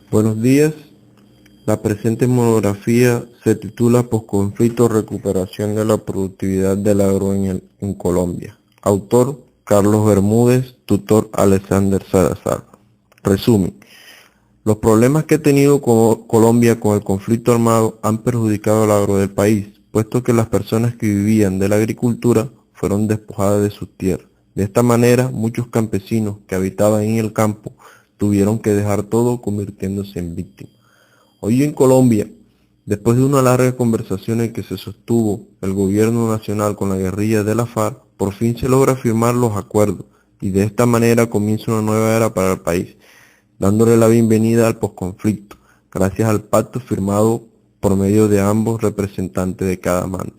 Buenos días. La presente monografía se titula Posconflicto, recuperación de la productividad del agro en Colombia. Autor Carlos Bermúdez, tutor Alexander Salazar. Resumen. Los problemas que ha tenido Colombia con el conflicto armado han perjudicado al agro del país, puesto que las personas que vivían de la agricultura fueron despojadas de sus tierras. De esta manera, muchos campesinos que habitaban en el campo tuvieron que dejar todo, convirtiéndose en víctimas. Hoy en Colombia, después de una larga conversación en que se sostuvo el gobierno nacional con la guerrilla de la FARC, por fin se logra firmar los acuerdos y de esta manera comienza una nueva era para el país, dándole la bienvenida al posconflicto, gracias al pacto firmado por medio de ambos representantes de cada mando.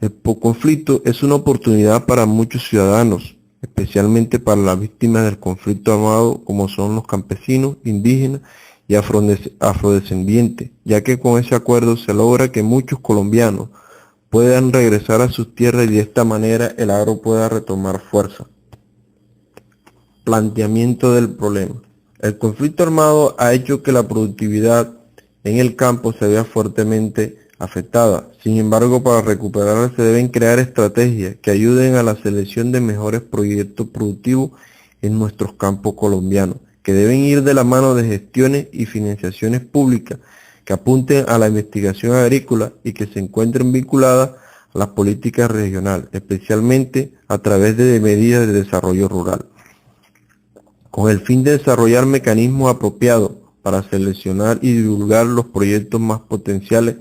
El posconflicto es una oportunidad para muchos ciudadanos, especialmente para las víctimas del conflicto armado como son los campesinos, indígenas y afrodescendientes, ya que con ese acuerdo se logra que muchos colombianos puedan regresar a sus tierras y de esta manera el agro pueda retomar fuerza. Planteamiento del problema. El conflicto armado ha hecho que la productividad en el campo se vea fuertemente afectada. Sin embargo, para recuperarla se deben crear estrategias que ayuden a la selección de mejores proyectos productivos en nuestros campos colombianos, que deben ir de la mano de gestiones y financiaciones públicas que apunten a la investigación agrícola y que se encuentren vinculadas a las políticas regionales, especialmente a través de medidas de desarrollo rural, con el fin de desarrollar mecanismos apropiados para seleccionar y divulgar los proyectos más potenciales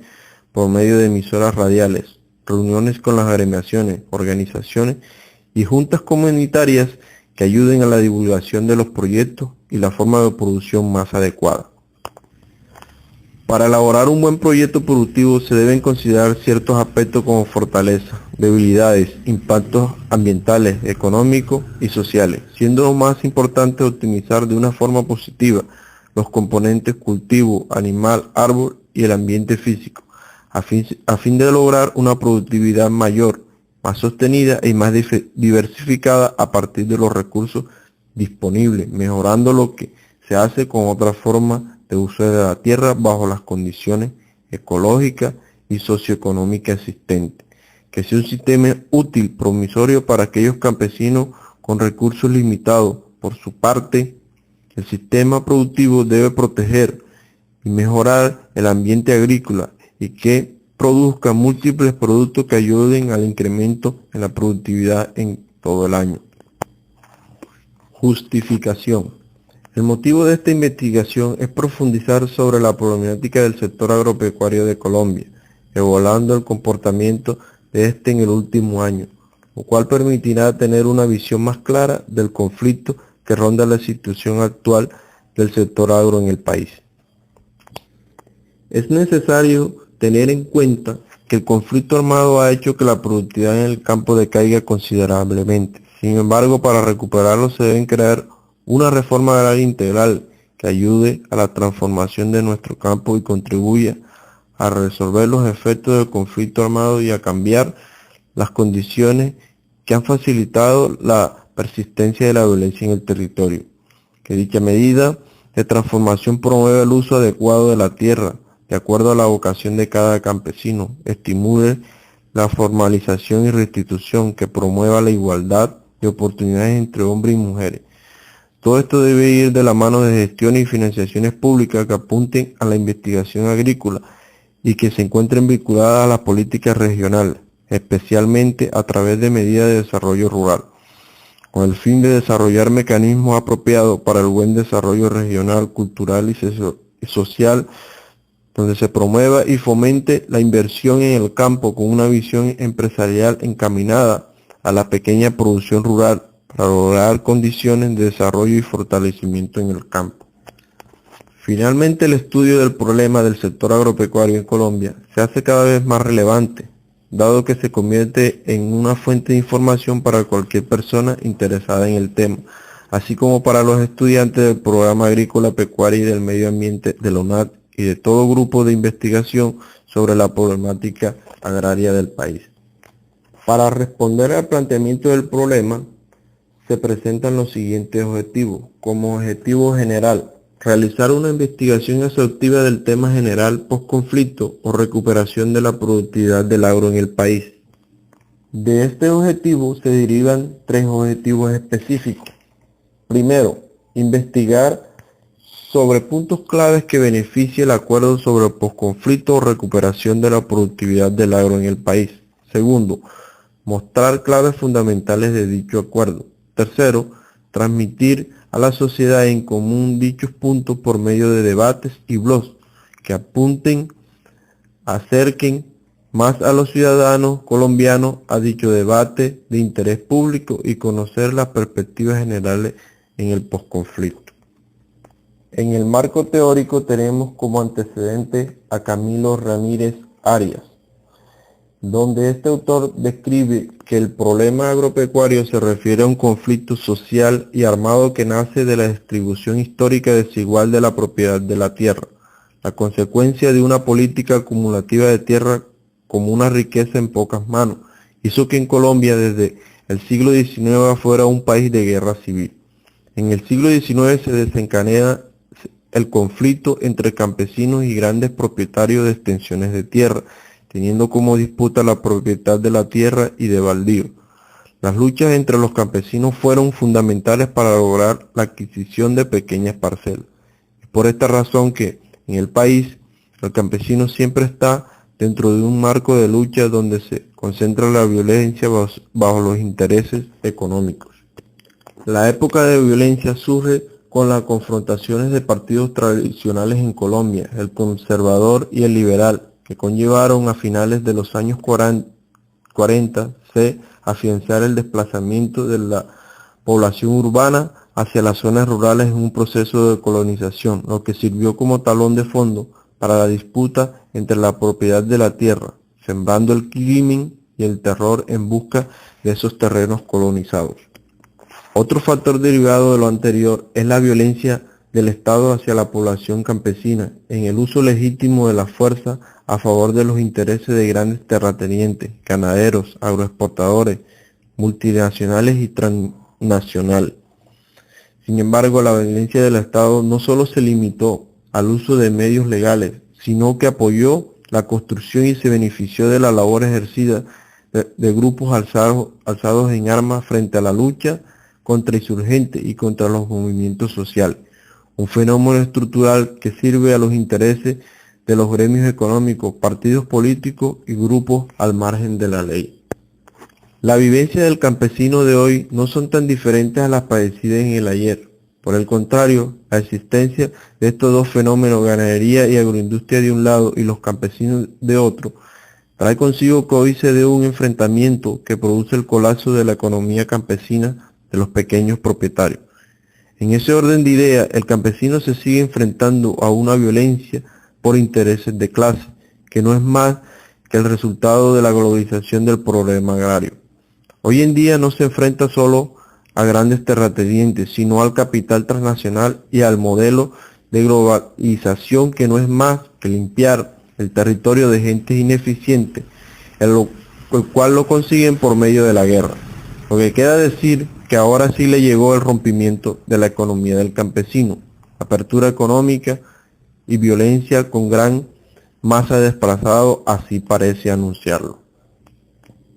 por medio de emisoras radiales, reuniones con las agremiaciones, organizaciones y juntas comunitarias que ayuden a la divulgación de los proyectos y la forma de producción más adecuada. Para elaborar un buen proyecto productivo se deben considerar ciertos aspectos como fortalezas, debilidades, impactos ambientales, económicos y sociales, siendo lo más importante optimizar de una forma positiva los componentes cultivo, animal, árbol y el ambiente físico, a fin de lograr una productividad mayor, más sostenida y más diversificada a partir de los recursos disponibles, mejorando lo que se hace con otra forma de uso de la tierra bajo las condiciones ecológicas y socioeconómicas existentes, que sea un sistema útil, promisorio para aquellos campesinos con recursos limitados. Por su parte, el sistema productivo debe proteger y mejorar el ambiente agrícola y que produzca múltiples productos que ayuden al incremento en la productividad en todo el año. Justificación. El motivo de esta investigación es profundizar sobre la problemática del sector agropecuario de Colombia, evaluando el comportamiento de este en el último año, lo cual permitirá tener una visión más clara del conflicto que ronda la situación actual del sector agro en el país. Es necesario tener en cuenta que el conflicto armado ha hecho que la productividad en el campo decaiga considerablemente. Sin embargo, para recuperarlo se deben crear una reforma agraria integral que ayude a la transformación de nuestro campo y contribuya a resolver los efectos del conflicto armado y a cambiar las condiciones que han facilitado la persistencia de la violencia en el territorio. Que dicha medida de transformación promueva el uso adecuado de la tierra, de acuerdo a la vocación de cada campesino, estimule la formalización y restitución, que promueva la igualdad de oportunidades entre hombres y mujeres. Todo esto debe ir de la mano de gestiones y financiaciones públicas que apunten a la investigación agrícola y que se encuentren vinculadas a las políticas regionales, especialmente a través de medidas de desarrollo rural, con el fin de desarrollar mecanismos apropiados para el buen desarrollo regional, cultural y social, donde se promueva y fomente la inversión en el campo con una visión empresarial encaminada a la pequeña producción rural para lograr condiciones de desarrollo y fortalecimiento en el campo. Finalmente, el estudio del problema del sector agropecuario en Colombia se hace cada vez más relevante, dado que se convierte en una fuente de información para cualquier persona interesada en el tema, así como para los estudiantes del Programa Agrícola, Pecuaria y del Medio Ambiente de la UNAD y de todo grupo de investigación sobre la problemática agraria del país. Para responder al planteamiento del problema, se presentan los siguientes objetivos. Como objetivo general, realizar una investigación exhaustiva del tema general post-conflicto o recuperación de la productividad del agro en el país. De este objetivo se derivan tres objetivos específicos. Primero, investigar sobre puntos claves que beneficie el acuerdo sobre el posconflicto o recuperación de la productividad del agro en el país. Segundo, mostrar claves fundamentales de dicho acuerdo. Tercero, transmitir a la sociedad en común dichos puntos por medio de debates y blogs que acerquen más a los ciudadanos colombianos a dicho debate de interés público y conocer las perspectivas generales en el posconflicto. En el marco teórico tenemos como antecedente a Camilo Ramírez Arias, donde este autor describe que el problema agropecuario se refiere a un conflicto social y armado que nace de la distribución histórica desigual de la propiedad de la tierra, la consecuencia de una política acumulativa de tierra como una riqueza en pocas manos, hizo que en Colombia desde el siglo XIX fuera un país de guerra civil. En el siglo XIX se desencadena el conflicto entre campesinos y grandes propietarios de extensiones de tierra, teniendo como disputa la propiedad de la tierra y de baldío. Las luchas entre los campesinos fueron fundamentales para lograr la adquisición de pequeñas parcelas. Es por esta razón que en el país el campesino siempre está dentro de un marco de lucha donde se concentra la violencia bajo los intereses económicos. La época de violencia surge con las confrontaciones de partidos tradicionales en Colombia, el conservador y el liberal, que conllevaron a finales de los años 40 afianzar el desplazamiento de la población urbana hacia las zonas rurales en un proceso de colonización, lo que sirvió como talón de fondo para la disputa entre la propiedad de la tierra, sembrando el crimen y el terror en busca de esos terrenos colonizados. Otro factor derivado de lo anterior es la violencia del Estado hacia la población campesina, en el uso legítimo de la fuerza a favor de los intereses de grandes terratenientes, ganaderos, agroexportadores, multinacionales y transnacionales. Sin embargo, la violencia del Estado no solo se limitó al uso de medios legales, sino que apoyó la construcción y se benefició de la labor ejercida de grupos alzados en armas frente a la lucha contra insurgentes y contra los movimientos sociales, un fenómeno estructural que sirve a los intereses de los gremios económicos, partidos políticos y grupos al margen de la ley. La vivencia del campesino de hoy no son tan diferentes a las padecidas en el ayer. Por el contrario, la existencia de estos dos fenómenos, ganadería y agroindustria de un lado y los campesinos de otro, trae consigo que hoy se dé un enfrentamiento que produce el colapso de la economía campesina de los pequeños propietarios. En ese orden de ideas, el campesino se sigue enfrentando a una violencia por intereses de clase, que no es más que el resultado de la globalización del problema agrario. Hoy en día no se enfrenta solo a grandes terratenientes, sino al capital transnacional y al modelo de globalización que no es más que limpiar el territorio de gente ineficiente, el cual lo consiguen por medio de la guerra. Lo que queda decir que ahora sí le llegó el rompimiento de la economía del campesino, apertura económica y violencia con gran masa de desplazados, así parece anunciarlo.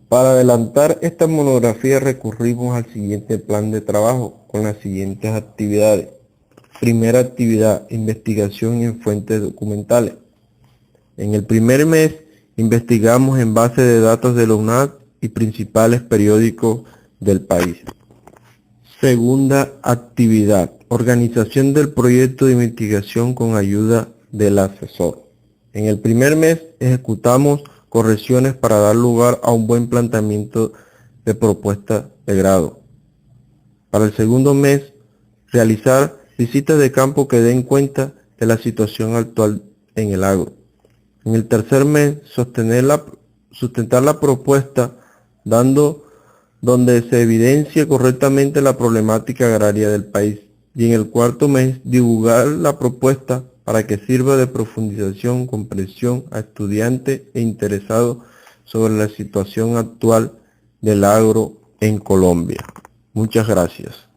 Para adelantar esta monografía recurrimos al siguiente plan de trabajo con las siguientes actividades. Primera actividad, investigación en fuentes documentales. En el primer mes investigamos en base de datos de la UNAD y principales periódicos del país. Segunda actividad, organización del proyecto de investigación con ayuda del asesor. En el primer mes ejecutamos correcciones para dar lugar a un buen planteamiento de propuesta de grado. Para el segundo mes, realizar visitas de campo que den cuenta de la situación actual en el agro. En el tercer mes, sustentar la propuesta donde se evidencie correctamente la problemática agraria del país. Y en el cuarto mes, divulgar la propuesta para que sirva de profundización, comprensión a estudiantes e interesados sobre la situación actual del agro en Colombia. Muchas gracias.